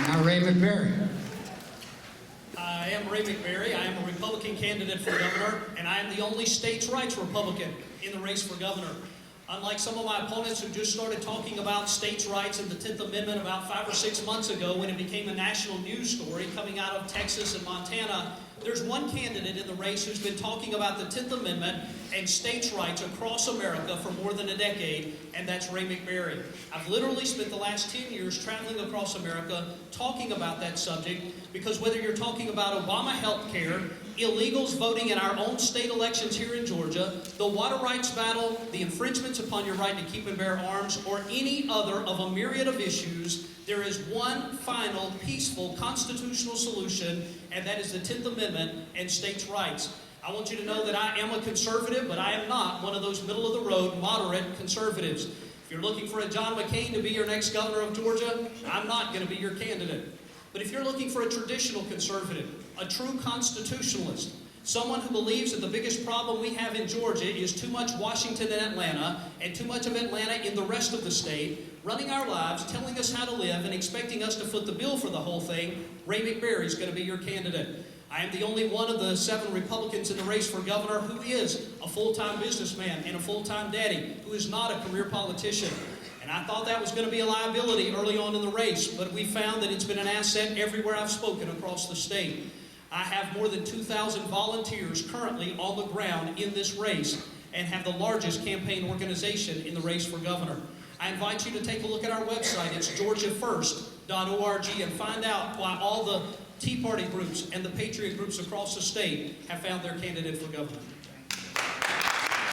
Now Ray McBerry. I am Ray McBerry. I am a Republican candidate for governor, and I am the only states' rights Republican in the race for governor. Unlike some of my opponents who just started talking about states' rights and the 10th Amendment about 5 or 6 months ago when it became a national news story coming out of Texas and Montana, there's one candidate in the race who's been talking about the 10th Amendment and states' rights across America for more than a decade, and that's Ray McBerry. I've literally spent the last 10 years traveling across America talking about that subject, because whether you're talking about Obama health care, illegals voting in our own state elections here in Georgia, the water rights battle, the infringements upon your right to keep and bear arms, or any other of a myriad of issues, there is one final, peaceful, constitutional solution, and that is the 10th Amendment and states' rights. I want you to know that I am a conservative, but I am not one of those middle-of-the-road, moderate conservatives. If you're looking for a John McCain to be your next governor of Georgia, I'm not going to be your candidate. But if you're looking for a traditional conservative, a true constitutionalist, someone who believes that the biggest problem we have in Georgia is too much Washington and Atlanta, and too much of Atlanta in the rest of the state, running our lives, telling us how to live, and expecting us to foot the bill for the whole thing, Ray McBerry is going to be your candidate. I am the only one of the 7 Republicans in the race for governor who is a full-time businessman and a full-time daddy, who is not a career politician. And I thought that was going to be a liability early on in the race, but we found that it's been an asset everywhere I've spoken across the state. I have more than 2,000 volunteers currently on the ground in this race and have the largest campaign organization in the race for governor. I invite you to take a look at our website. It's georgiafirst.org and find out why all the Tea Party groups and the Patriot groups across the state have found their candidate for governor.